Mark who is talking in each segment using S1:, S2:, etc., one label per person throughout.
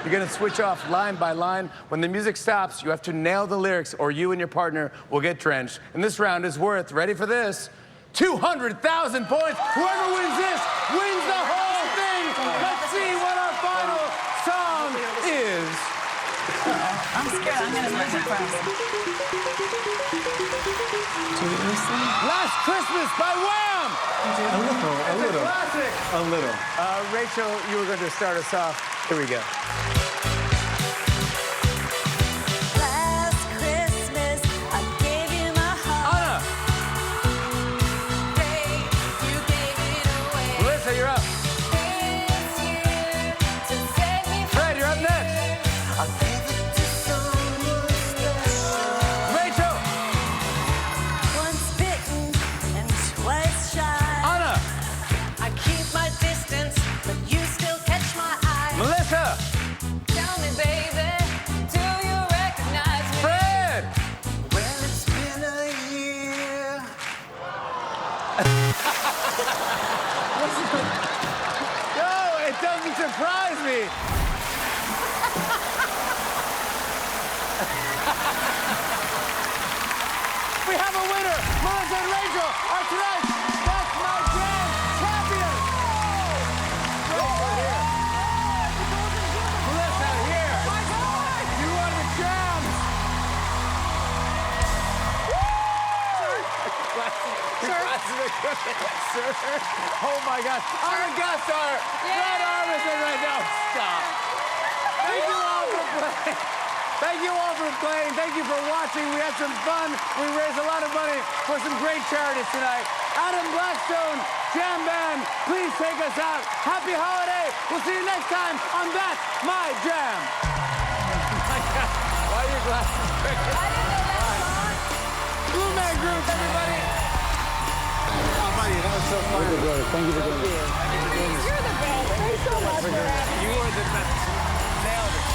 S1: You're going to switch off line by line. When the music stops, you have to nail the lyrics or you and your partner will get drenched. And this round is worth, ready for this, 200,000 points. Whoever wins this wins the whole thing. Let's see what our final song is.
S2: I'm scared. I'm going to lose it first.
S1: Last Christmas by Wham!
S3: A little.
S1: Classic.
S3: A little.
S1: Rachel, you were going to start us off. Here we go.
S2: Last Christmas, I gave you my heart.
S1: Anna.
S2: Babe, you gave it away.
S1: Melissa, you're up.
S2: This year, to save me from
S1: Fred, you're up next.
S2: I'll give it to someone special.
S1: Rachel.
S2: Once bitten and twice shy.
S1: Anna.
S2: I keep my distance, but you still catch my eye.
S1: Melissa.
S2: Tell me, baby, do you recognize me?
S1: Fred.
S2: Well, it's been a year.
S1: No, it doesn't surprise me. We have a winner. Melissa and Rachel are tonight's That's My Jam champions. Rachel here. Melissa here. You are the champs. Sir. Oh my God. Our guests are Fred Armis and Red. No, stop. Thank you all for playing. Thank you all for playing. Thank you for watching. We had some fun. We raised a lot of money for some great charities tonight. Adam Blackstone, Jam Band, please take us out. Happy holiday. We'll see you next time on That's My Jam. Why are your glasses breaking?
S2: I didn't know that song.
S1: Blue Man Group, everybody.
S3: Oh, buddy, that was so fun. Thank you for doing this.
S2: You're the best. Thanks so much for having me.
S1: You are the best. Nailed it.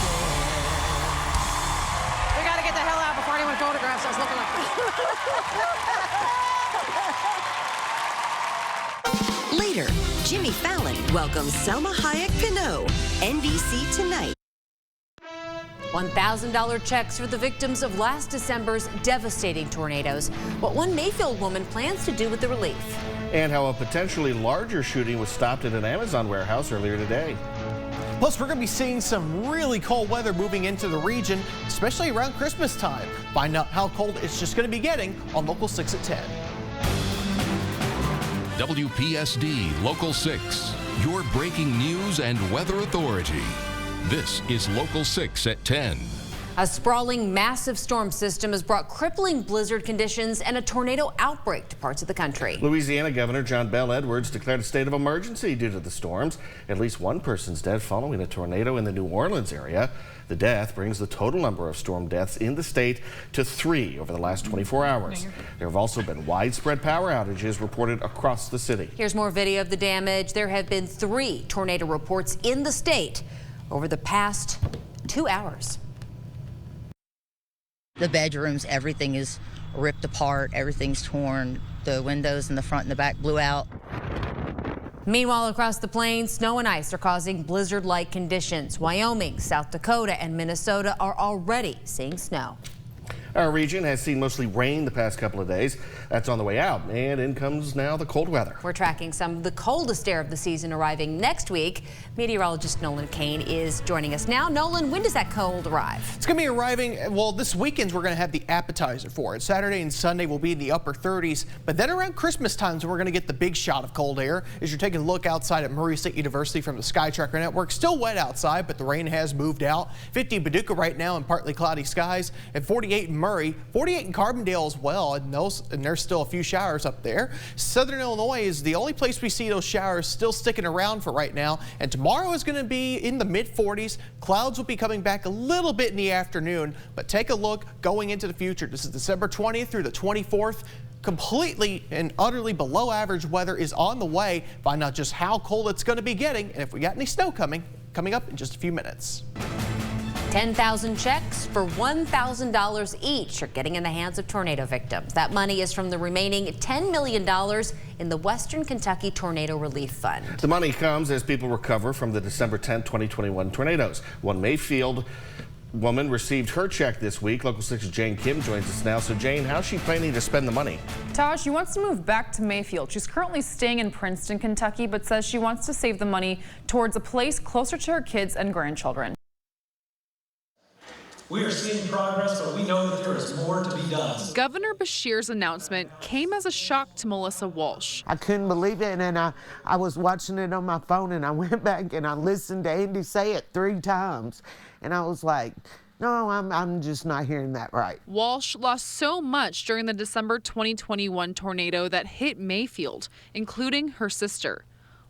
S4: We got to get the hell out before anyone photographs us looking like this.
S5: Later, Jimmy Fallon welcomes Selma Hayek Pinot. NBC Tonight.
S6: $1,000 checks for the victims of last December's devastating tornadoes. What one Mayfield woman plans to do with the relief.
S7: And how a potentially larger shooting was stopped at an Amazon warehouse earlier today.
S8: Plus, we're going to be seeing some really cold weather moving into the region, especially around Christmas time. Find out how cold it's just going to be getting on Local 6 at 10.
S9: WPSD Local 6, your breaking news and weather authority. This is Local 6 at 10.
S6: A sprawling, massive storm system has brought crippling blizzard conditions and a tornado outbreak to parts of the country.
S7: Louisiana Governor John Bel Edwards declared a state of emergency due to the storms. At least one person's dead following a tornado in the New Orleans area. The death brings the total number of storm deaths in the state to 3 over the last 24 hours. There have also been widespread power outages reported across the city.
S6: Here's more video of the damage. There have been 3 tornado reports in the state over the past 2 hours.
S10: The bedrooms, everything is ripped apart, everything's torn. The windows in the front and the back blew out.
S6: Meanwhile, across the plains, snow and ice are causing blizzard-like conditions. Wyoming, South Dakota, and Minnesota are already seeing snow.
S7: Our region has seen mostly rain the past couple of days. That's on the way out, and in comes now the cold weather.
S6: We're tracking some of the coldest air of the season arriving next week. Meteorologist Nolan Kane is joining us now. Nolan, when does that cold arrive?
S8: It's going to be arriving, well, this weekend we're going to have the appetizer for it. Saturday and Sunday will be in the upper 30s, but then around Christmas times we're going to get the big shot of cold air. As you're taking a look outside at Murray State University from the Sky Tracker Network, still wet outside, but the rain has moved out. 50 in Paducah right now and partly cloudy skies, and 48 in Murray, 48 in Carbondale as well, and there's still a few showers up there. Southern Illinois is the only place we see those showers still sticking around for right now, and tomorrow is going to be in the mid-40s. Clouds will be coming back a little bit in the afternoon, but take a look going into the future. This is December 20th through the 24th. Completely and utterly below average weather is on the way. Find out just how cold it's going to be getting and if we got any snow coming up in just a few minutes.
S6: 10,000 checks for $1,000 each are getting in the hands of tornado victims. That money is from the remaining $10 million in the Western Kentucky Tornado Relief Fund.
S7: The money comes as people recover from the December 10, 2021 tornadoes. One Mayfield woman received her check this week. Local 6's Jane Kim joins us now. So Jane, how's she planning to spend the money?
S11: Taj, she wants to move back to Mayfield. She's currently staying in Princeton, Kentucky, but says she wants to save the money towards a place closer to her kids and grandchildren.
S12: We are seeing progress, but we know that there is more to be done.
S11: Governor Beshear's announcement came as a shock to Melissa Walsh.
S13: I couldn't believe it, and I was watching it on my phone, and I went back and I listened to Andy say it 3 times, and I was like, no, I'm just not hearing that right.
S11: Walsh lost so much during the December 2021 tornado that hit Mayfield, including her sister.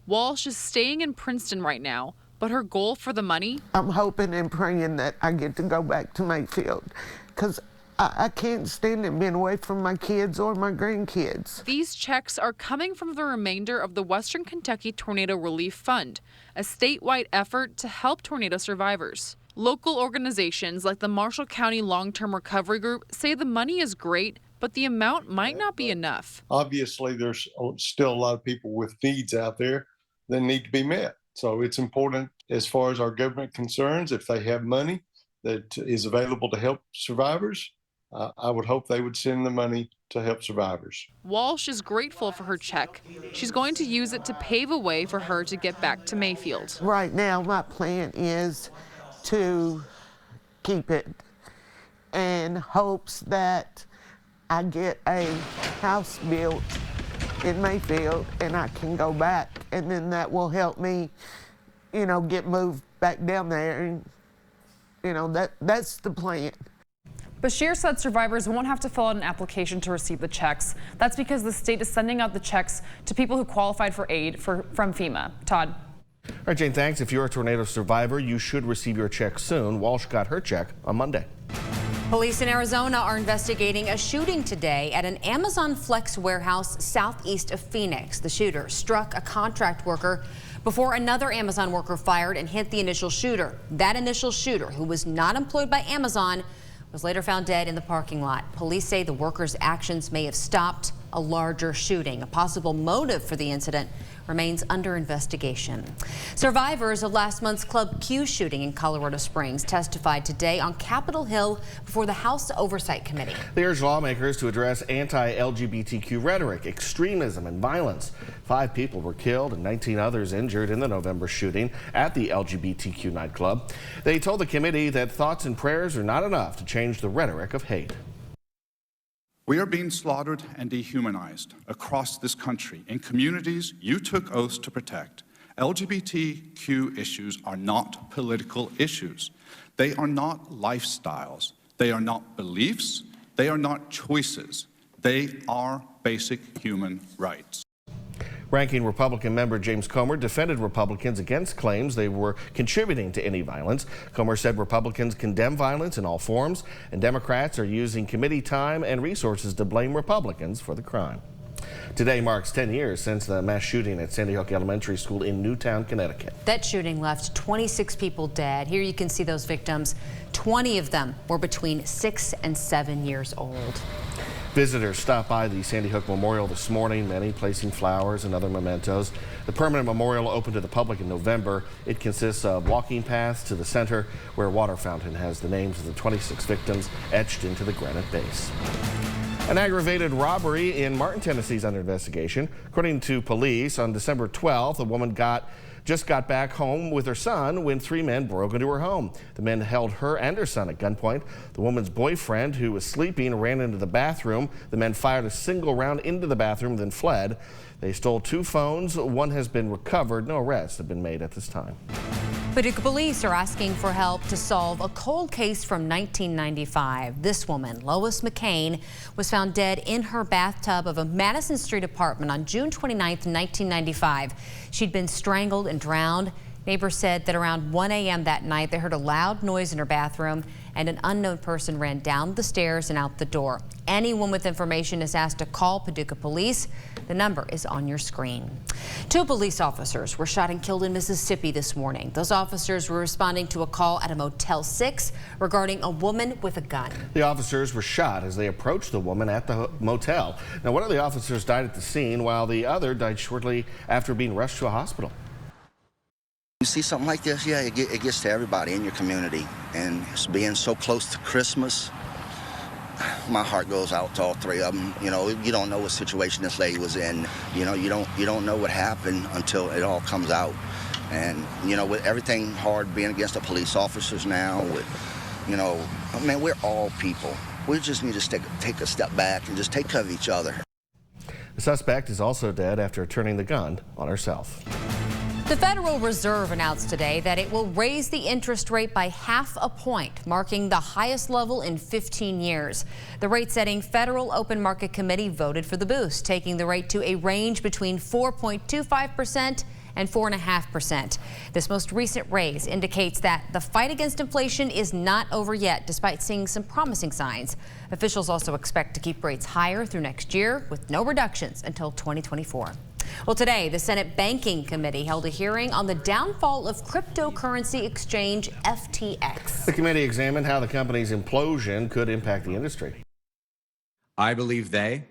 S11: Walsh is staying in Princeton right now, but her goal for the money?
S13: I'm hoping and praying that I get to go back to Mayfield, because I can't stand it being away from my kids or my grandkids.
S11: These checks are coming from the remainder of the Western Kentucky Tornado Relief Fund, a statewide effort to help tornado survivors. Local organizations like the Marshall County Long-Term Recovery Group say the money is great, but the amount might not be enough.
S14: Obviously, there's still a lot of people with needs out there that need to be met. So it's important, as far as our government concerns, if they have money that is available to help survivors, I would hope they would send the money to help survivors.
S11: Walsh is grateful for her check. She's going to use it to pave a way for her to get back to Mayfield.
S13: Right now, my plan is to keep it in hopes that I get a house built in Mayfield and I can go back, and then that will help me, get moved back down there, and that's the plan.
S11: Beshear said survivors won't have to fill out an application to receive the checks. That's because the state is sending out the checks to people who qualified for aid from FEMA. Todd.
S7: All right, Jane, thanks. If you're a tornado survivor, you should receive your check soon. Walsh got her check on Monday.
S6: Police in Arizona are investigating a shooting today at an Amazon Flex warehouse southeast of Phoenix. The shooter struck a contract worker before another Amazon worker fired and hit the initial shooter. That initial shooter, who was not employed by Amazon, was later found dead in the parking lot. Police say the worker's actions may have stopped a larger shooting. A possible motive for the incident remains under investigation. Survivors of last month's Club Q shooting in Colorado Springs testified today on Capitol Hill before the House Oversight Committee.
S7: They urged lawmakers to address anti-LGBTQ rhetoric, extremism, and violence. 5 people were killed and 19 others injured in the November shooting at the LGBTQ nightclub. They told the committee that thoughts and prayers are not enough to change the rhetoric of hate.
S15: We are being slaughtered and dehumanized across this country in communities you took oaths to protect. LGBTQ issues are not political issues. They are not lifestyles. They are not beliefs. They are not choices. They are basic human rights.
S7: Ranking Republican member James Comer defended Republicans against claims they were contributing to any violence. Comer said Republicans condemn violence in all forms, and Democrats are using committee time and resources to blame Republicans for the crime. Today marks 10 years since the mass shooting at Sandy Hook Elementary School in Newtown, Connecticut.
S6: That shooting left 26 people dead. Here you can see those victims. 20 of them were between 6 and 7 years old.
S7: Visitors stopped by the Sandy Hook Memorial this morning, many placing flowers and other mementos. The permanent memorial opened to the public in November. It consists of walking paths to the center, where a water fountain has the names of the 26 victims etched into the granite base. An aggravated robbery in Martin, Tennessee is under investigation. According to police, on December 12th, a woman just got back home with her son when 3 men broke into her home. The men held her and her son at gunpoint. The woman's boyfriend, who was sleeping, ran into the bathroom. The men fired a single round into the bathroom, then fled. They stole 2 phones. One has been recovered. No arrests have been made at this time.
S6: Paducah police are asking for help to solve a cold case from 1995. This woman, Lois McCain, was found dead in her bathtub of a Madison Street apartment on June 29th, 1995. She'd been strangled and drowned. Neighbors said that around 1 a.m. that night, they heard a loud noise in her bathroom and an unknown person ran down the stairs and out the door. Anyone with information is asked to call Paducah police. The number is on your screen. 2 police officers were shot and killed in Mississippi this morning. Those officers were responding to a call at a Motel 6 regarding a woman with a gun.
S7: The officers were shot as they approached the woman at the motel. Now, one of the officers died at the scene while the other died shortly after being rushed to a hospital.
S16: You see something like this, yeah, it gets to everybody in your community. And being so close to Christmas, my heart goes out to all 3 of them. You know, you don't know what situation this lady was in. You know, you don't know what happened until it all comes out. And, you know, with everything hard being against the police officers now, with, you know, I mean, we're all people. We just need to take a step back and just take care of each other.
S7: The suspect is also dead after turning the gun on herself.
S6: The Federal Reserve announced today that it will raise the interest rate by ½ a point, marking the highest level in 15 years. The rate-setting Federal Open Market Committee voted for the boost, taking the rate to a range between 4.25% and 4.5%. This most recent raise indicates that the fight against inflation is not over yet, despite seeing some promising signs. Officials also expect to keep rates higher through next year, with no reductions until 2024. Well, today, the Senate Banking Committee held a hearing on the downfall of cryptocurrency exchange FTX.
S7: The committee examined how the company's implosion could impact the industry.
S17: I believe they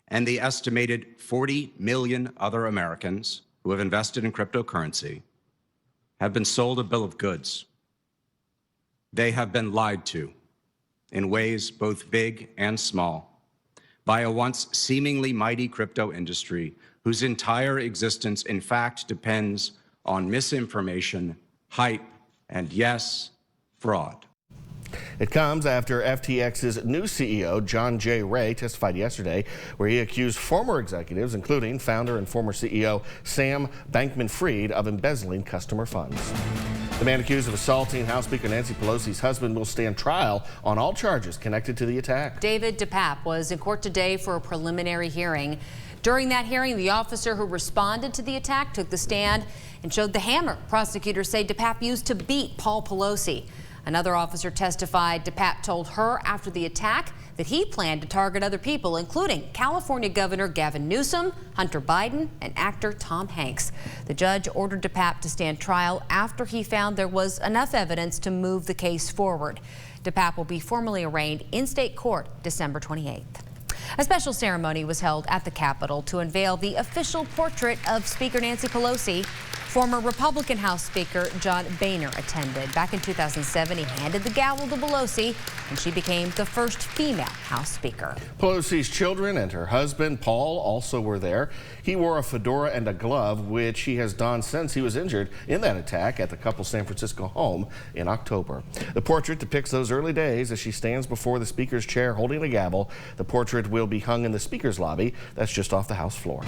S17: and the estimated 40 million other Americans who have invested in cryptocurrency have been sold a bill of goods. They have been lied to in ways both big and small by a once seemingly mighty crypto industry whose entire existence, in fact, depends on misinformation, hype, and yes, fraud.
S7: It comes after FTX's new CEO, John J. Ray, testified yesterday, where he accused former executives, including founder and former CEO Sam Bankman-Fried, of embezzling customer funds. The man accused of assaulting House Speaker Nancy Pelosi's husband will stand trial on all charges connected to the attack.
S6: David DePape was in court today for a preliminary hearing. During that hearing, the officer who responded to the attack took the stand and showed the hammer prosecutors say DePape used to beat Paul Pelosi. Another officer testified DePape told her after the attack that he planned to target other people, including California Governor Gavin Newsom, Hunter Biden, and actor Tom Hanks. The judge ordered DePape to stand trial after he found there was enough evidence to move the case forward. DePape will be formally arraigned in state court December 28th. A special ceremony was held at the Capitol to unveil the official portrait of Speaker Nancy Pelosi. Former Republican House Speaker John Boehner attended. Back in 2007, he handed the gavel to Pelosi, and she became the first female House Speaker.
S7: Pelosi's children and her husband, Paul, also were there. He wore a fedora and a glove, which he has donned since he was injured in that attack at the couple's San Francisco home in October. The portrait depicts those early days as she stands before the Speaker's chair holding a gavel. The portrait will be hung in the Speaker's lobby. That's just off the House floor.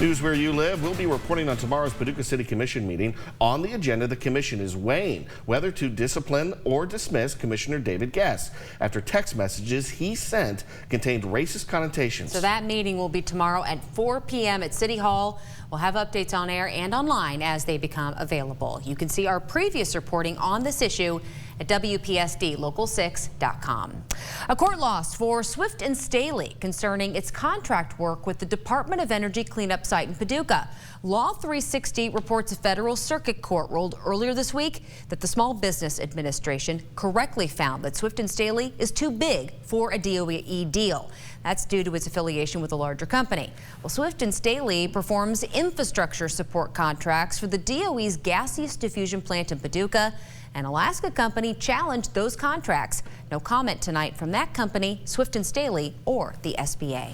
S7: News where you live. We'll be reporting on tomorrow's Paducah City Commission meeting. On the agenda, the commission is weighing whether to discipline or dismiss Commissioner David Guess after text messages he sent contained racist connotations.
S6: So that meeting will be tomorrow at 4 p.m. at City Hall. We'll have updates on air and online as they become available. You can see our previous reporting on this issue at WPSD-local6.com. A court loss for Swift and Staley concerning its contract work with the Department of Energy cleanup site in Paducah. Law 360 reports a federal circuit court ruled earlier this week that the Small Business Administration correctly found that Swift and Staley is too big for a DOE deal. That's due to its affiliation with a larger company. Well, Swift and Staley performs infrastructure support contracts for the DOE's gaseous diffusion plant in Paducah. An Alaska company challenged those contracts. No comment tonight from that company, Swift and Staley, or the SBA.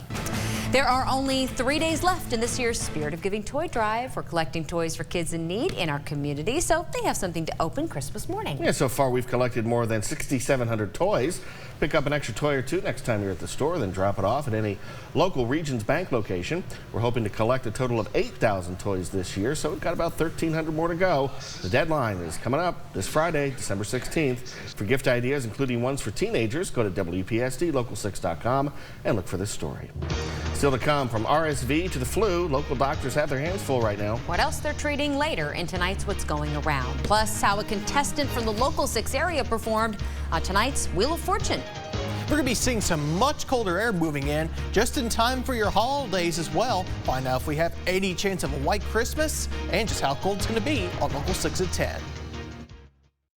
S6: There are only 3 days left in this year's Spirit of Giving toy drive. We're collecting toys for kids in need in our community, so they have something to open Christmas morning.
S7: Yeah, so far we've collected more than 6,700 toys. Pick up an extra toy or two next time you're at the store, then drop it off at any local Regions Bank location. We're hoping to collect a total of 8,000 toys this year, so we've got about 1,300 more to go. The deadline is coming up this Friday, December 16th. For gift ideas, including ones for teenagers, go to WPSD-local6.com and look for this story. Still to come, from RSV to the flu, local doctors have their hands full right now.
S6: What else they're treating later in tonight's What's Going Around. Plus, how a contestant from the Local 6 area performed on tonight's Wheel of Fortune.
S8: We're going to be seeing some much colder air moving in just in time for your holidays as well. Find out if we have any chance of a white Christmas and just how cold it's going to be on Local 6 at 10.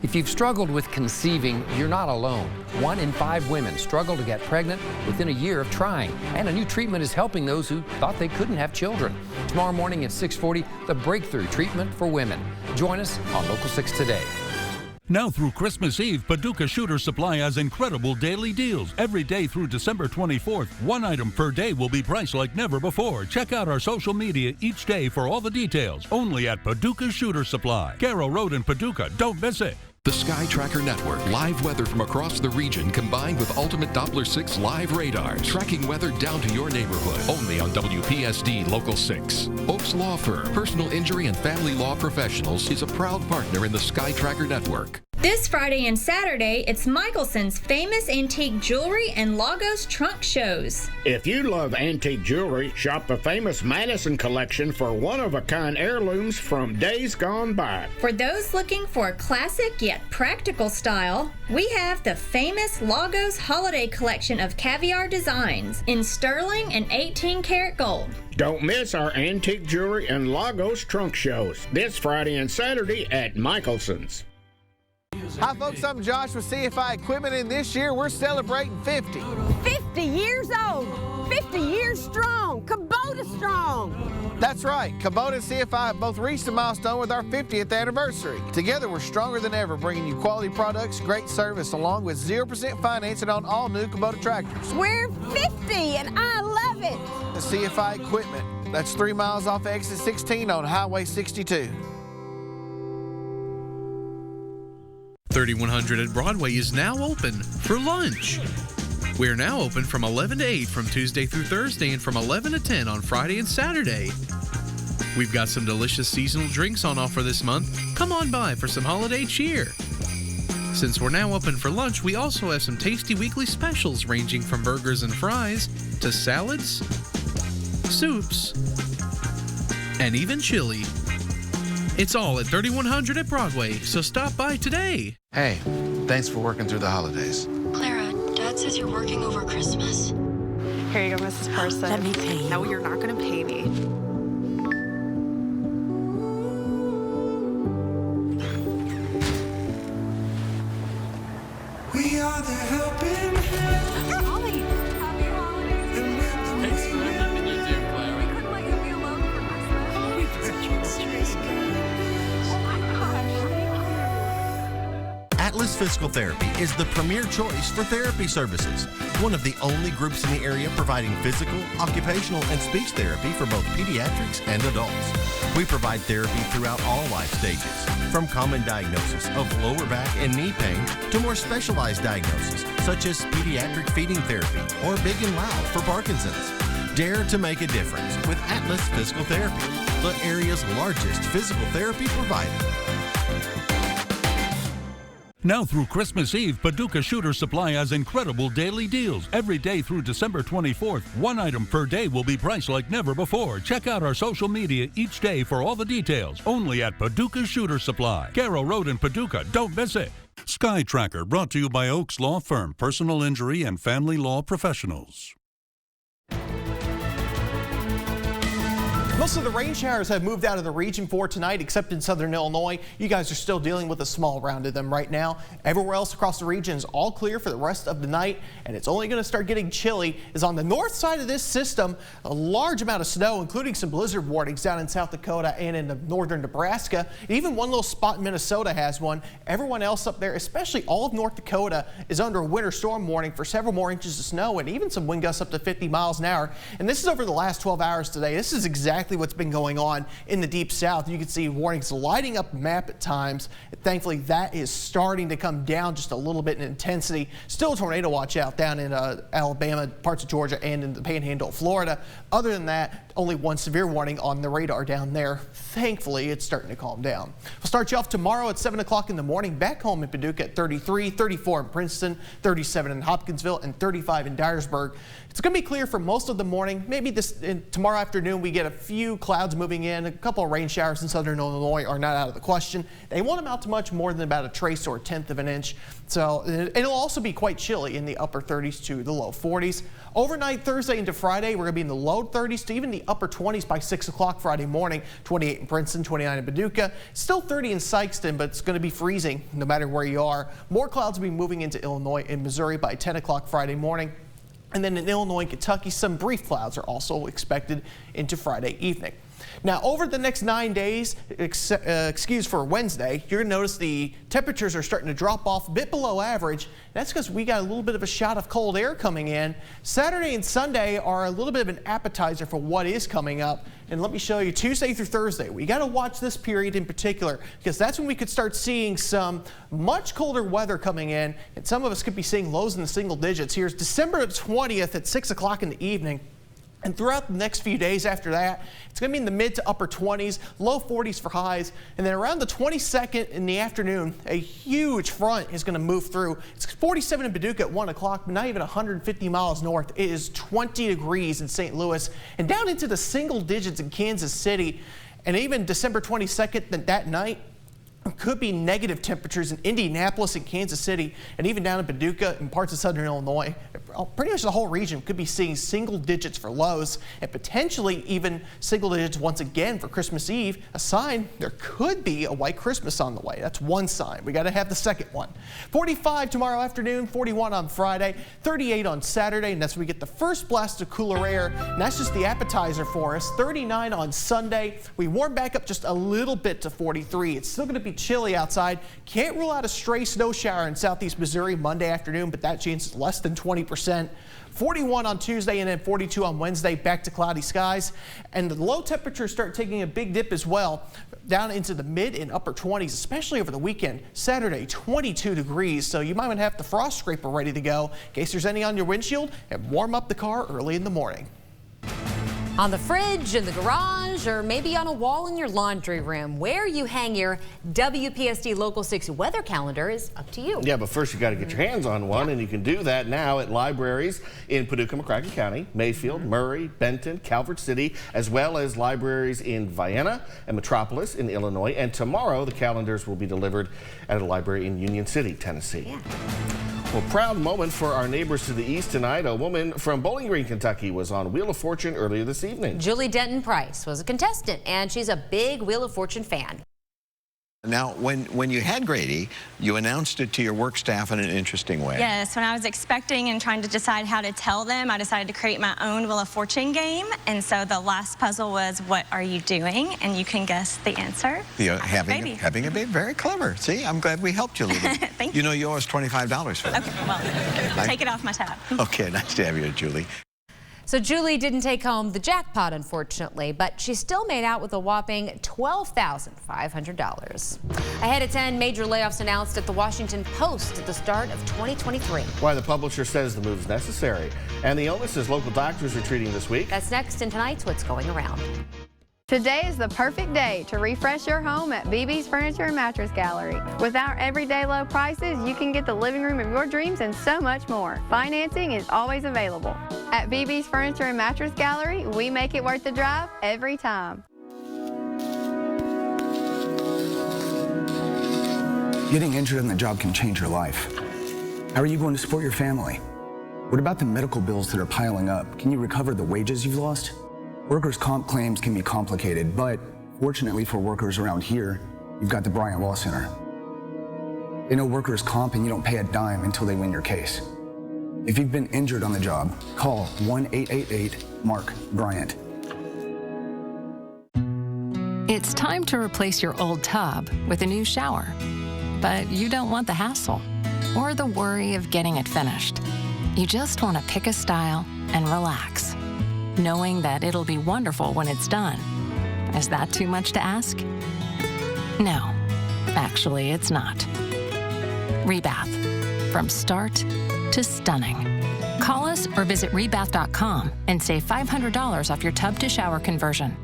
S18: If you've struggled with conceiving, you're not alone. 1 in 5 women struggle to get pregnant within a year of trying. And a new treatment is helping those who thought they couldn't have children. Tomorrow morning at 6:40, the breakthrough treatment for women. Join us on Local 6 today.
S19: Now through Christmas Eve, Paducah Shooter Supply has incredible daily deals. Every day through December 24th, 1 item per day will be priced like never before. Check out our social media each day for all the details. Only at Paducah Shooter Supply. Carroll Road in Paducah. Don't miss it.
S9: The Sky Tracker Network. Live weather from across the region combined with Ultimate Doppler 6 live radar. Tracking weather down to your neighborhood. Only on WPSD Local 6. Oaks Law Firm, personal injury and family law professionals, is a proud partner in the Sky Tracker Network.
S20: This Friday and Saturday, it's Michelson's famous antique jewelry and Lagos trunk shows.
S21: If you love antique jewelry, shop the famous Madison collection for one-of-a-kind heirlooms from days gone by.
S20: For those looking for a classic yet practical style, we have the famous Lagos holiday collection of caviar designs in sterling and 18-karat gold.
S21: Don't miss our antique jewelry and Lagos trunk shows this Friday and Saturday at Michelson's.
S3: Hi folks, I'm Josh with CFI Equipment, and this year we're celebrating 50.
S22: 50 years old, 50 years strong, Kubota strong.
S3: That's right, Kubota and CFI have both reached a milestone with our 50th anniversary. Together we're stronger than ever, bringing you quality products, great service, along with 0% financing on all new Kubota tractors.
S22: We're 50 and I love it.
S3: The CFI Equipment, that's 3 miles off exit 16 on Highway 62.
S23: 3100 at Broadway is now open for lunch. We're now open from 11 to 8 from Tuesday through Thursday and from 11 to 10 on Friday and Saturday. We've got some delicious seasonal drinks on offer this month. Come on by for some holiday cheer. Since we're now open for lunch, we also have some tasty weekly specials ranging from burgers and fries to salads, soups, and even chili. It's all at 3100 at Broadway, so stop by today.
S24: Hey, thanks for working through the holidays.
S25: Clara, Dad says you're working over Christmas.
S26: Here you go, Mrs. Person.
S25: Let me pay you.
S26: No, you're not going to pay me.
S2: We are the helping hand.
S26: Ollie, happy holidays.
S2: Thanks for everything you do, Clara.
S26: We couldn't let you be alone for Christmas. Oh my gosh.
S27: Atlas Physical Therapy is the premier choice for therapy services. One of the only groups in the area providing physical, occupational, and speech therapy for both pediatrics and adults. We provide therapy throughout all life stages, from common diagnosis of lower back and knee pain to more specialized diagnoses such as pediatric feeding therapy or big and loud for Parkinson's. Dare to make a difference with Atlas Physical Therapy, the area's largest physical therapy provider.
S19: Now through Christmas Eve, Paducah Shooter Supply has incredible daily deals. Every day through December 24th, 1 item per day will be priced like never before. Check out our social media each day for all the details. Only at Paducah Shooter Supply. Carroll Road in Paducah. Don't miss it. Sky Tracker, brought to you by Oaks Law Firm, personal injury and family law professionals.
S8: Most of the rain showers have moved out of the region for tonight, except in southern Illinois. You guys are still dealing with a small round of them right now. Everywhere else across the region is all clear for the rest of the night, and it's only going to start getting chilly. Is on the north side of this system, a large amount of snow, including some blizzard warnings down in South Dakota and in northern Nebraska. Even one little spot in Minnesota has one. Everyone else up there, especially all of North Dakota, is under a winter storm warning for several more inches of snow and even some wind gusts up to 50 miles an hour. And this is over the last 12 hours today. This is exactly what's been going on in the deep south. You can see warnings lighting up the map at times. Thankfully, that is starting to come down just a little bit in intensity. Still a tornado watch out down in Alabama, parts of Georgia, and in the panhandle of Florida. Other than that, Only one severe warning on the radar down there. Thankfully, it's starting to calm down. We'll start you off tomorrow at 7 o'clock in the morning. Back home in Paducah at 33, 34 in Princeton, 37 in Hopkinsville, and 35 in Dyersburg. It's going to be clear for most of the morning. Maybe tomorrow afternoon we get a few clouds moving in. A couple of rain showers in southern Illinois are not out of the question. They won't amount to much more than about a trace or a tenth of an inch. So it'll also be quite chilly in the upper 30s to the low 40s. Overnight Thursday into Friday, we're going to be in the low 30s to even the upper 20s by 6 o'clock Friday morning. 28 in Princeton, 29 in Paducah. Still 30 in Sikeston, but it's going to be freezing no matter where you are. More clouds will be moving into Illinois and Missouri by 10 o'clock Friday morning. And then in Illinois and Kentucky, some brief clouds are also expected into Friday evening. Now, over the next 9 days, excuse for Wednesday, you're going to notice the temperatures are starting to drop off a bit below average. That's because we got a little bit of a shot of cold air coming in. Saturday and Sunday are a little bit of an appetizer for what is coming up. And let me show you Tuesday through Thursday. We got to watch this period in particular because that's when we could start seeing some much colder weather coming in. And some of us could be seeing lows in the single digits. Here's December 20th at 6 o'clock in the evening. And throughout the next few days after that, it's going to be in the mid to upper 20s, low 40s for highs. And then around the 22nd in the afternoon, a huge front is going to move through. It's 47 in Paducah at 1 o'clock, but not even 150 miles north. It is 20 degrees in St. Louis and down into the single digits in Kansas City. And even December 22nd, that night, could be negative temperatures in Indianapolis and Kansas City, and even down in Paducah and parts of southern Illinois. Pretty much the whole region could be seeing single digits for lows and potentially even single digits once again for Christmas Eve, a sign there could be a white Christmas on the way. That's one sign. We got to have the second one. 45 tomorrow afternoon, 41 on Friday, 38 on Saturday, and that's when we get the first blast of cooler air, and that's just the appetizer for us. 39 on Sunday. We warm back up just a little bit to 43. It's still going to be chilly outside. Can't rule out a stray snow shower in southeast Missouri Monday afternoon, but that chance is less than 20%. 41 on Tuesday and then 42 on Wednesday, back to cloudy skies. And the low temperatures start taking a big dip as well, down into the mid and upper 20s, especially over the weekend. Saturday, 22 degrees, so you might even have the frost scraper ready to go in case there's any on your windshield, and warm up the car early in the morning.
S6: On the fridge, in the garage, or maybe on a wall in your laundry room, where you hang your WPSD Local 6 weather calendar is up to you.
S7: Yeah, but first you got to get your hands on one, and you can do that now at libraries in Paducah, McCracken County, Mayfield, Murray, Benton, Calvert City, as well as libraries in Vienna and Metropolis in Illinois. And tomorrow the calendars will be delivered at a library in Union City, Tennessee.
S6: Yeah.
S7: Well, proud moment for our neighbors to the east tonight. A woman from Bowling Green, Kentucky was on Wheel of Fortune earlier this evening.
S6: Julie Denton Price was a contestant, and she's a big Wheel of Fortune fan.
S1: Now, when you had Grady, you announced it to your work staff in an interesting way.
S4: Yes, when I was expecting and trying to decide how to tell them, I decided to create my own Wheel of Fortune game. And so the last puzzle was, what are you doing? And you can guess the answer.
S1: Having a baby, very clever. See, I'm glad we helped you a little bit.
S4: Thank
S1: you. You know you owe us $25 for that.
S4: Okay, well, take it off my tab.
S1: Okay, nice to have you, Julie.
S6: So Julie didn't take home the jackpot, unfortunately, but she still made out with a whopping $12,500. Ahead at 10, major layoffs announced at the Washington Post at the start of 2023.
S7: Why the publisher says the move's necessary. And the illnesses local doctors are treating this week.
S6: That's next in tonight's What's Going Around.
S5: Today is the perfect day to refresh your home at BB's Furniture and Mattress Gallery. With our everyday low prices, you can get the living room of your dreams and so much more. Financing is always available. At BB's Furniture and Mattress Gallery, we make it worth the drive every time.
S10: Getting injured on the job can change your life. How are you going to support your family? What about the medical bills that are piling up? Can you recover the wages you've lost? Workers' comp claims can be complicated, but fortunately for workers around here, you've got the Bryant Law Center. They know workers' comp and you don't pay a dime until they win your case. If you've been injured on the job, call 1-888-MARK-BRYANT.
S12: It's time to replace your old tub with a new shower, but you don't want the hassle or the worry of getting it finished. You just want to pick a style and relax, knowing that it'll be wonderful when it's done. Is that too much to ask? No, actually it's not. Rebath, from start to stunning. Call us or visit rebath.com and save $500 off your tub to shower conversion.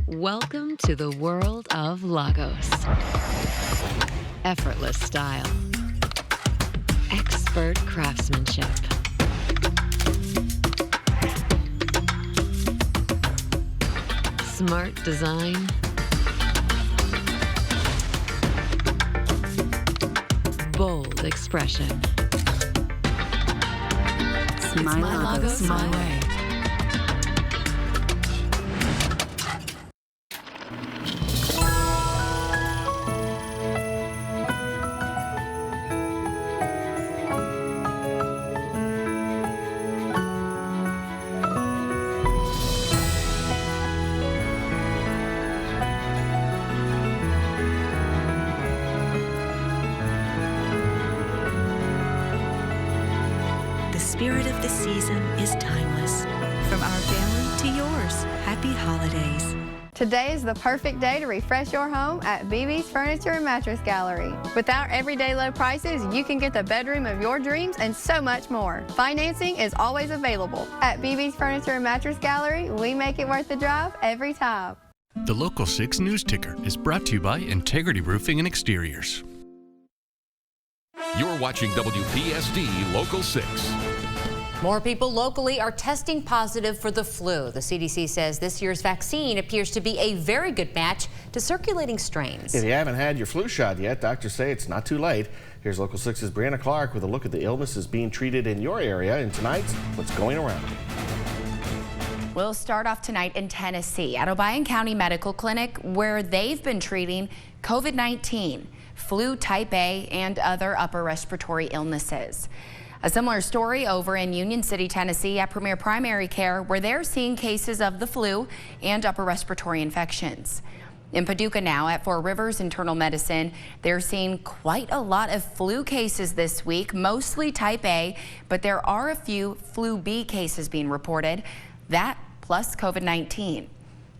S11: Welcome to the world of Lagos. Effortless style. Expert craftsmanship. Smart design. Bold expression. It's my Lagos, my way.
S13: The spirit of the season is timeless. From our family to yours, happy holidays.
S5: Today is the perfect day to refresh your home at BB's Furniture and Mattress Gallery. With our everyday low prices, you can get the bedroom of your dreams and so much more. Financing is always available. At BB's Furniture and Mattress Gallery, we make it worth the drive every time.
S14: The Local 6 News Ticker is brought to you by Integrity Roofing and Exteriors.
S9: You're watching WPSD Local 6.
S6: More people locally are testing positive for the flu. The CDC says this year's vaccine appears to be a very good match to circulating strains.
S7: If you haven't had your flu shot yet, doctors say it's not too late. Here's Local 6's Brianna Clark with a look at the illnesses being treated in your area in tonight's What's Going Around.
S15: We'll start off tonight in Tennessee at Obion County Medical Clinic, where they've been treating COVID-19, flu type A, and other upper respiratory illnesses. A similar story over in Union City, Tennessee at Premier Primary Care, where they're seeing cases of the flu and upper respiratory infections. In Paducah now at Four Rivers Internal Medicine, they're seeing quite a lot of flu cases this week, mostly type A, but there are a few flu B cases being reported. That plus COVID-19.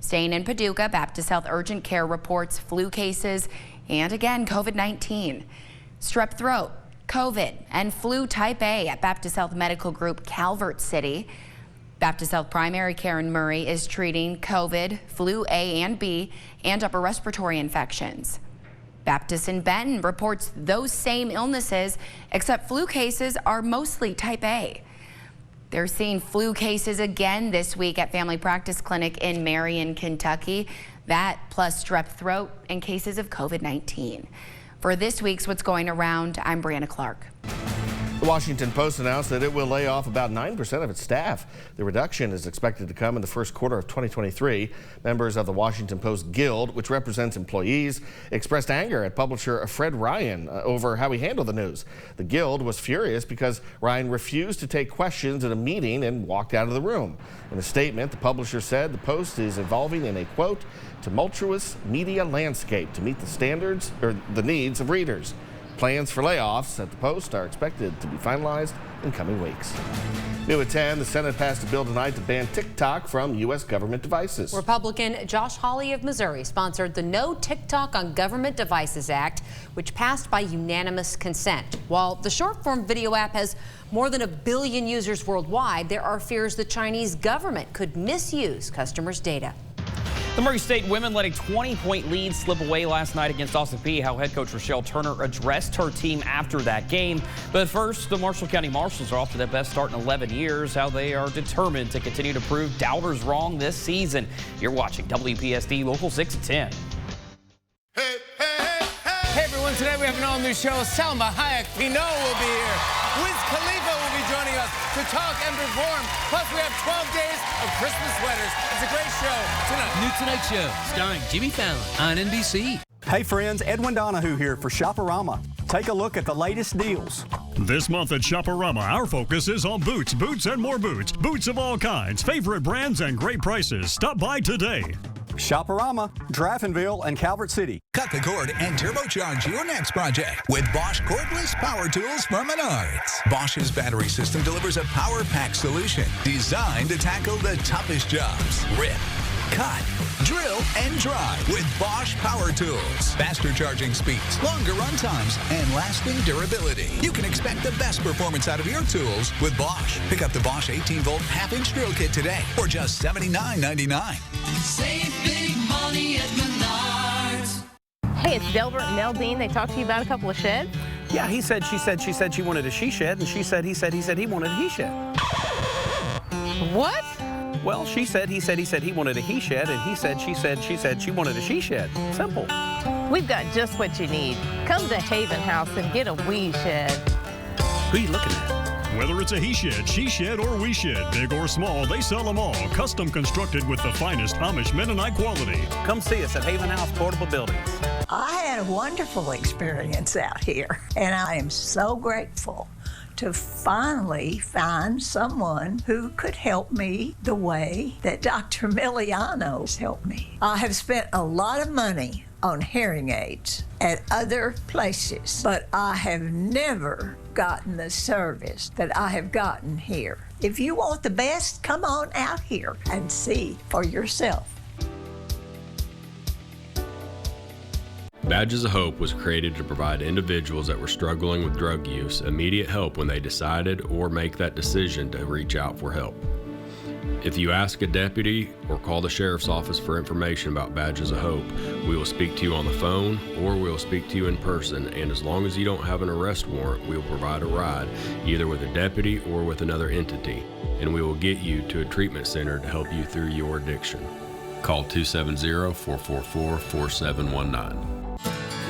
S15: Staying in Paducah, Baptist Health Urgent Care reports flu cases and again COVID-19. Strep throat, COVID, and flu type A at Baptist Health Medical Group Calvert City. Baptist Health Primary Care in Murray is treating COVID, flu A and B, and upper respiratory infections. Baptist in Benton reports those same illnesses, except flu cases are mostly type A. They're seeing flu cases again this week at Family Practice Clinic in Marion, Kentucky. That plus strep throat and cases of COVID-19. For this week's What's Going Around, I'm Brianna Clark.
S7: The Washington Post announced that it will lay off about 9% of its staff. The reduction is expected to come in the first quarter of 2023. Members of the Washington Post Guild, which represents employees, expressed anger at publisher Fred Ryan over how he handled the news. The Guild was furious because Ryan refused to take questions at a meeting and walked out of the room. In a statement, the publisher said the Post is evolving in a, quote, tumultuous media landscape to meet the standards or the needs of readers. Plans for layoffs at the Post are expected to be finalized in coming weeks. New at 10, the Senate passed a bill tonight to ban TikTok from U.S. government devices.
S6: Republican Josh Hawley of Missouri sponsored the No TikTok on Government Devices Act, which passed by unanimous consent. While the short-form video app has more than 1 billion users worldwide, there are fears the Chinese government could misuse customers' data.
S16: The Murray State women let a 20-point lead slip away last night against Austin Peay. How head coach Rochelle Turner addressed her team after that game. But first, the Marshall County Marshals are off to their best start in 11 years. How they are determined to continue to prove doubters wrong this season. You're watching WPSD Local 6 at 10.
S17: Hey everyone, today we have an all-new show. Salma Hayek Pinot will be here. Wiz Khalifa will be joining us to talk and perform. Plus, we have 12 days of Christmas sweaters. It's a great show tonight.
S18: New Tonight Show, starring Jimmy Fallon on NBC.
S28: Hey friends, Edwin Donahue here for Shopperama.
S3: Take a look at the latest deals.
S18: This month at Shopperama, our focus is on boots, boots and more boots. Boots of all kinds, favorite brands and great prices. Stop by today.
S3: Shopperama, Draftonville, and Calvert City.
S20: Cut the cord and turbocharge your next project with Bosch cordless power tools from Menards. Bosch's battery system delivers a power pack solution designed to tackle the toughest jobs. Rip, cut, drill, and dry with Bosch power tools. Faster charging speeds, longer run times, and lasting durability. You can expect the best performance out of your tools with Bosch. Pick up the Bosch 18-volt half-inch drill kit today for just $79.99.
S2: Save big money at Menards.
S21: Hey, it's Delbert and Nell Dean. They talked to you about a couple of sheds?
S22: Yeah, he said, she said she wanted a she shed, and she said, he said he wanted a he shed.
S21: What?
S22: Well, she said, he said he wanted a he shed, and he said, she said she wanted a she shed. Simple.
S21: We've got just what you need. Come to Haven House and get a we shed.
S22: Who are you looking at?
S18: Whether it's a he shed, she shed, or we shed, big or small, they sell them all. Custom constructed with the finest Amish Mennonite quality.
S22: Come see us at Haven House Portable Buildings.
S23: I had a wonderful experience out here, and I am so grateful to finally find someone who could help me the way that Dr. Miliano has helped me. I have spent a lot of money on hearing aids at other places, but I have never gotten the service that I have gotten here. If you want the best, come on out here and see for yourself.
S24: Badges of Hope was created to provide individuals that were struggling with drug use immediate help when they decided or make that decision to reach out for help. If you ask a deputy or call the sheriff's office for information about Badges of Hope, we will speak to you on the phone or we will speak to you in person, and as long as you don't have an arrest warrant, we will provide a ride either with a deputy or with another entity, and we will get you to a treatment center to help you through your addiction. Call 270-444-4719.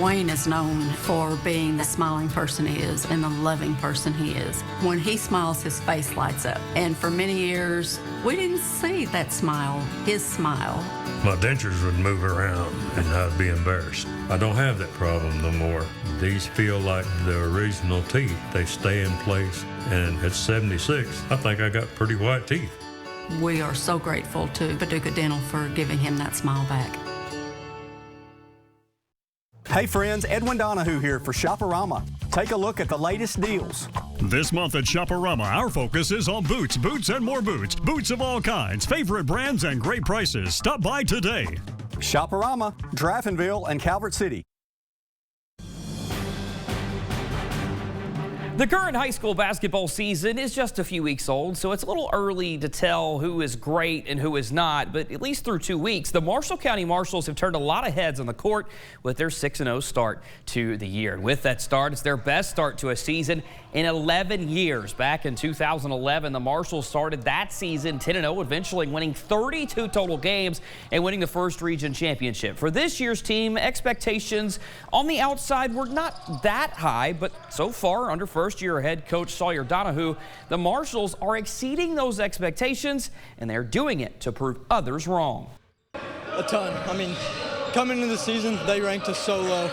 S28: Wayne is known for being the smiling person he is and the loving person he is. When he smiles, his face lights up. And for many years, we didn't see that smile, his smile.
S29: My dentures would move around and I'd be embarrassed. I don't have that problem no more. These feel like the original teeth. They stay in place. And at 76, I think I got pretty white teeth.
S28: We are so grateful to Paducah Dental for giving him that smile back.
S3: Hey friends, Edwin Donahue here for Shopperama. Take a look at the latest deals.
S18: This month at Shopperama, our focus is on boots, boots and more boots. Boots of all kinds, favorite brands and great prices. Stop by today.
S3: Shopperama, Draftonville, and Calvert City.
S16: The current high school basketball season is just a few weeks old, so it's a little early to tell who is great and who is not, but at least through 2 weeks, the Marshall County Marshals have turned a lot of heads on the court with their 6-0 start to the year. And with that start, it's their best start to a season in 11 years. Back in 2011, the Marshals started that season 10-0, eventually winning 32 total games and winning the first region championship. For this year's team, expectations on the outside were not that high, but so far, under first-year head coach Sawyer Donahue, the Marshals are exceeding those expectations, and they're doing it to prove others wrong.
S30: A ton. I mean, coming into the season, they ranked us so low.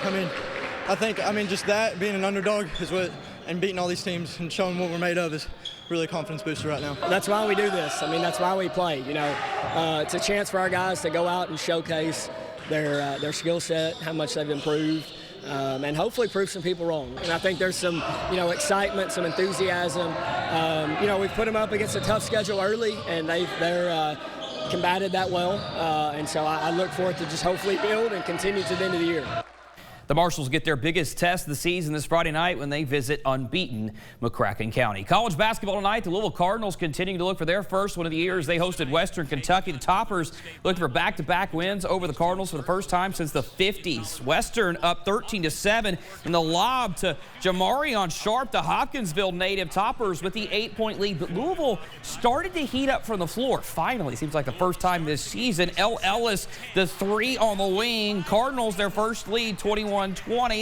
S30: I think just that, being an underdog is what, and beating all these teams and showing what we're made of is really a confidence booster right now.
S31: That's why we do this. That's why we play. It's a chance for our guys to go out and showcase their skill set, how much they've improved, and hopefully prove some people wrong. And I think there's some, excitement, some enthusiasm. We've put them up against a tough schedule early, and they're combated that well. And so I look forward to just hopefully build and continue to the end of the year.
S16: The Marshals get their biggest test of the season this Friday night when they visit unbeaten McCracken County. College basketball tonight, the Louisville Cardinals continuing to look for their first one of the year as they hosted Western Kentucky. The Toppers looking for back-to-back wins over the Cardinals for the first time since the 50s. Western up 13-7 in the lob to Jamarion Sharp, the Hopkinsville native. Toppers with the 8-point lead, but Louisville started to heat up from the floor. Finally, seems like the first time this season. L. Ellis, the three on the wing. Cardinals, their first lead, 21-20.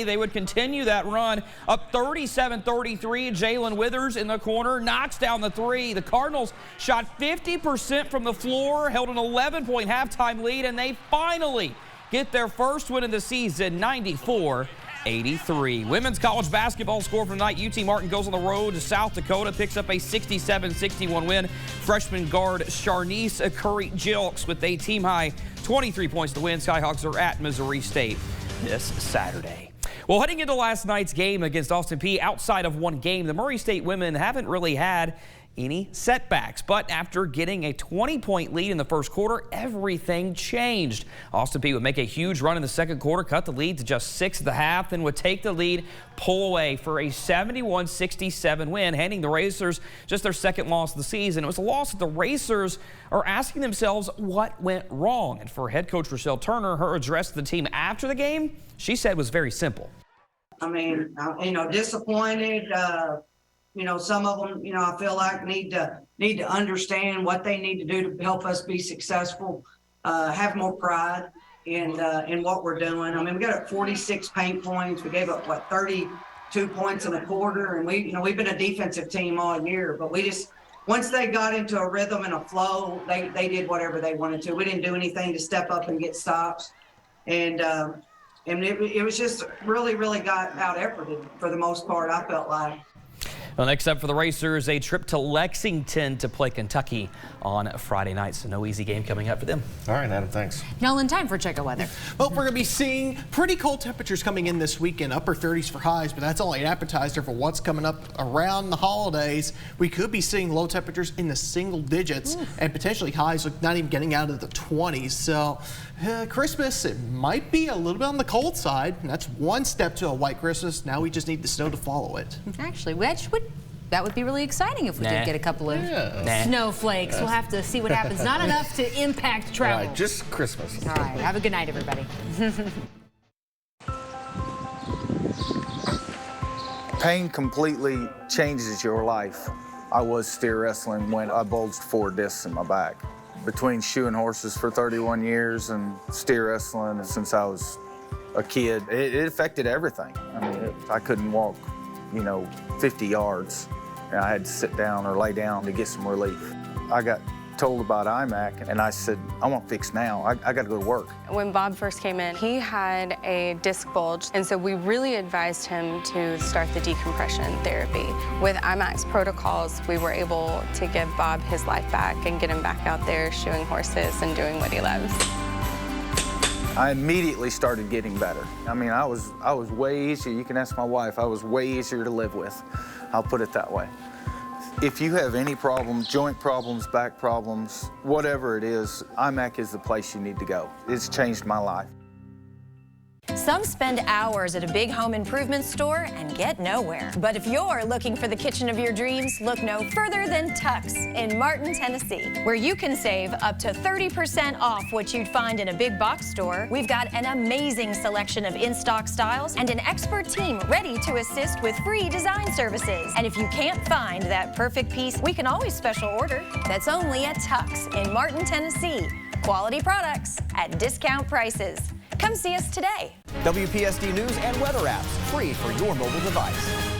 S16: They would continue that run up 37-33. Jalen Withers in the corner knocks down the three. The Cardinals shot 50% from the floor, held an 11-point halftime lead, and they finally get their first win of the season, 94-87. 83. Women's college basketball score from tonight. UT Martin goes on the road to South Dakota, picks up a 67-61 win. Freshman guard Sharnice Curry-Gilks with a team-high 23 points to win. Skyhawks are at Missouri State this Saturday. Well, heading into last night's game against Austin Peay, outside of one game, the Murray State women haven't really had any setbacks. But after getting a 20-point lead in the first quarter, everything changed. Austin Peay would make a huge run in the second quarter, cut the lead to just 6 at the half, then would take the lead, pull away for a 71-67 win, handing the Racers just their second loss of the season. It was a loss that the Racers are asking themselves what went wrong. And for head coach Rochelle Turner, her address to the team after the game, she said was very simple.
S1: I mean, disappointed. Some of them, I feel like need to understand what they need to do to help us be successful, have more pride in what we're doing. I mean, we got up 46 paint points. We gave up 32 points in a quarter, and we've been a defensive team all year, but once they got into a rhythm and a flow, they did whatever they wanted to. We didn't do anything to step up and get stops, and it was just really got out efforted for the most part, I felt like.
S16: Well, next up for the Racers, a trip to Lexington to play Kentucky on Friday night. So no easy game coming up for them.
S7: All right, Adam, thanks.
S6: Nolan, time for Check Out Weather.
S4: Well, we're going to be seeing pretty cold temperatures coming in this weekend, upper 30s for highs, but that's only an appetizer for what's coming up around the holidays. We could be seeing low temperatures in the single digits and potentially highs not even getting out of the 20s. So Christmas, it might be a little bit on the cold side. And that's one step to a white Christmas. Now we just need the snow to follow it.
S6: Actually, that would be really exciting if we did get a couple of snowflakes. We'll have to see what happens. Not enough to impact travel.
S7: Right, just Christmas.
S6: All right, have a good night, everybody.
S8: Pain completely changes your life. I was steer wrestling when I bulged 4 discs in my back. Between shoeing horses for 31 years and steer wrestling since I was a kid, it affected everything. I mean, I couldn't walk, 50 yards. And I had to sit down or lay down to get some relief. I got told about IMAC, and I said, I want fixed now. I got to go to work.
S10: When Bob first came in, he had a disc bulge, and so we really advised him to start the decompression therapy. With IMAC's protocols, we were able to give Bob his life back and get him back out there shoeing horses and doing what he loves.
S8: I immediately started getting better. I mean, I was way easier. You can ask my wife. I was way easier to live with. I'll put it that way. If you have any problems, joint problems, back problems, whatever it is, IMAC is the place you need to go. It's changed my life.
S11: Some spend hours at a big home improvement store and get nowhere. But if you're looking for the kitchen of your dreams, look no further than Tuck's in Martin, Tennessee, where you can save up to 30% off what you'd find in a big box store. We've got an amazing selection of in-stock styles and an expert team ready to assist with free design services. And if you can't find that perfect piece, we can always special order. That's only at Tuck's in Martin, Tennessee. Quality products at discount prices. Come see us today.
S12: WPSD News and weather apps free for your mobile device.